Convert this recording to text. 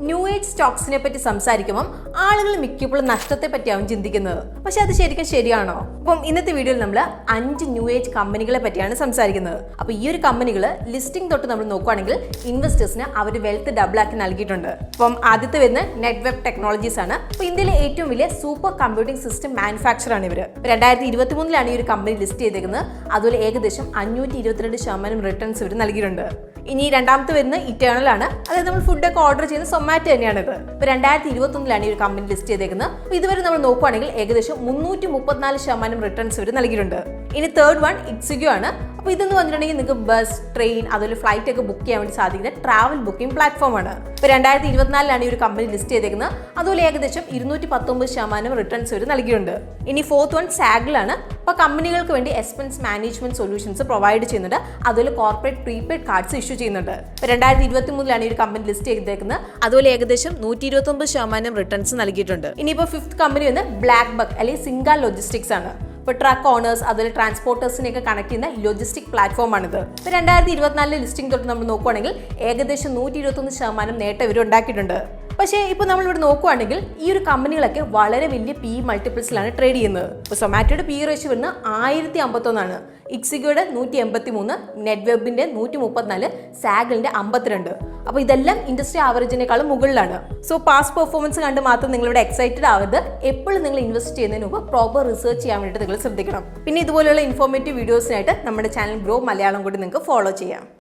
New age സ്റ്റോക്സിനെ പറ്റി സംസാരിക്കുമ്പോൾ ആളുകൾ മിക്കപ്പോഴും നഷ്ടത്തെ പറ്റിയാവും ചിന്തിക്കുന്നത്. പക്ഷെ അത് ശരിക്കും ശരിയാണോ? അപ്പം ഇന്നത്തെ വീഡിയോയിൽ നമ്മൾ 5 ന്യൂ ഏജ് കമ്പനികളെ പറ്റിയാണ് സംസാരിക്കുന്നത്. അപ്പോൾ ഈ ഒരു കമ്പനികൾ ലിസ്റ്റിംഗ് തൊട്ട് നമ്മൾ നോക്കുകയാണെങ്കിൽ ഇൻവെസ്റ്റേഴ്സിന് അവർ വെൽത്ത് ഡബിൾ ആക്കി നൽകിയിട്ടുണ്ട്. അപ്പം ആദ്യത്തെ വരുന്ന നെറ്റ്വെബ് ടെക്നോളജീസ് ആണ്. അപ്പോൾ ഇന്ത്യയിലെ ഏറ്റവും വലിയ സൂപ്പർ കമ്പ്യൂട്ടിംഗ് സിസ്റ്റം മാനുഫാക്ചർ ആണ് ഇവർ. 2023 ഈ ഒരു കമ്പനി ലിസ്റ്റ് ചെയ്തേക്കുന്നത്. അതുപോലെ ഏകദേശം 522% റിട്ടേൺസ് ഇവർ നൽകിയിട്ടുണ്ട്. ഇനി രണ്ടാമത്തെ വരുന്ന ഇറ്റേണൽ ആണ്. അതായത് നമ്മൾ ഫുഡൊക്കെ ഓർഡർ ചെയ്യുന്ന സൊമാറ്റോ തന്നെയാണിത്. ഇപ്പോൾ 2021 ഈ ഒരു കമ്പനി ലിസ്റ്റ് ചെയ്തേക്കുന്നത്. അപ്പോൾ ഇതുവരെ നമ്മൾ നോക്കുകയാണെങ്കിൽ ഏകദേശം 334% റിട്ടേൺസ് ഇവർ നൽകിയിട്ടുണ്ട്. ഇനി തേർഡ് വൺ ഇറ്റ്സിഗോ ആണ്. അപ്പോൾ ഇതെന്ന് പറഞ്ഞിട്ടുണ്ടെങ്കിൽ നിങ്ങൾക്ക് ബസ്, ട്രെയിൻ, അതുപോലെ ഫ്ലൈറ്റ് ഒക്കെ ബുക്ക് ചെയ്യാൻ വേണ്ടി സാധിക്കുന്ന ട്രാവൽ ബുക്കിംഗ് പ്ലാറ്റ്ഫോം ആണ്. ഇപ്പോൾ 2024 ഈ ഒരു കമ്പനി ലിസ്റ്റ് ചെയ്തേക്കുന്നത്. അതുപോലെ ഏകദേശം 219% റിട്ടേൺസ് ഇവർ നൽകിയിട്ടുണ്ട്. ഇനി ഫോർത്ത് വൺ സാഗിലാണ്. അപ്പോൾ കമ്പനികൾക്ക് വേണ്ടി എക്സ്പെൻസ് മാനേജ്മെന്റ് സൊല്യൂഷൻസ് പ്രൊവൈഡ് ചെയ്യുന്നുണ്ട്. അതുപോലെ കോർപ്പറേറ്റ് പ്രീപെയ്ഡ് കാർഡ്സ് ഇഷ്യൂ ചെയ്യുന്നുണ്ട്. ഇപ്പോൾ 2023 ഈ ഒരു കമ്പനി ലിസ്റ്റ് ചെയ്തേക്കുന്നത്. അതുപോലെ ഏകദേശം 129% റിട്ടേൺസ് നൽകിയിട്ടുണ്ട്. ഇനിയിപ്പോൾ ഫിഫ്ത് കമ്പനി വന്ന് ബ്ലാക്ക് ബക്ക് അല്ലെങ്കിൽ സിംഗ ലോജിസ്റ്റിക്സ് ആണ്. ഇപ്പോൾ ട്രക്ക് ഓണേഴ്സ് അതുപോലെ ട്രാൻസ്പോർട്ടേഴ്സിനെയൊക്കെ കണക്ട് ചെയ്യുന്ന ലോജിസ്റ്റിക് പ്ലാറ്റ്ഫോം ആണിത്. ഇപ്പോൾ 2024 ലിസ്റ്റിംഗ് തൊട്ട് നമ്മൾ നോക്കുകയാണെങ്കിൽ ഏകദേശം 121% നേട്ടം ഇവർ ഉണ്ടാക്കിയിട്ടുണ്ട്. പക്ഷേ ഇപ്പോൾ നമ്മളിവിടെ നോക്കുകയാണെങ്കിൽ ഈ ഒരു കമ്പനികളൊക്കെ വളരെ വലിയ പി മൾട്ടിപ്പിൾസിലാണ് ട്രേഡ് ചെയ്യുന്നത്. ഇപ്പോൾ സൊമാറ്റോയുടെ പി റേഷ്യോ വരുന്നത് 1051 ഇക്സിഗോയുടെ 183, നെറ്റ്വെബിന്റെ 134, സാഗിളിന്റെ 52. അപ്പോൾ ഇതെല്ലാം ഇൻഡസ്ട്രി ആവറേജിനേക്കാളും മുകളിലാണ്. സോ പാസ്റ്റ് പെർഫോമൻസ് കണ്ട് മാത്രം നിങ്ങളിവിടെ എക്സൈറ്റഡ് ആവരുത്. എപ്പോഴും നിങ്ങൾ ഇൻവെസ്റ്റ് ചെയ്യുന്നതിന് മുമ്പ് പ്രോപ്പർ റിസർച്ച് ചെയ്യാൻ വേണ്ടിയിട്ട് നിങ്ങൾ ശ്രദ്ധിക്കണം. പിന്നെ ഇതുപോലെയുള്ള ഇൻഫോർമേറ്റീവ് വീഡിയോസിനായിട്ട് നമ്മുടെ ചാനൽ ഗ്രോ മലയാളം കൂടി നിങ്ങൾക്ക് ഫോളോ ചെയ്യാം.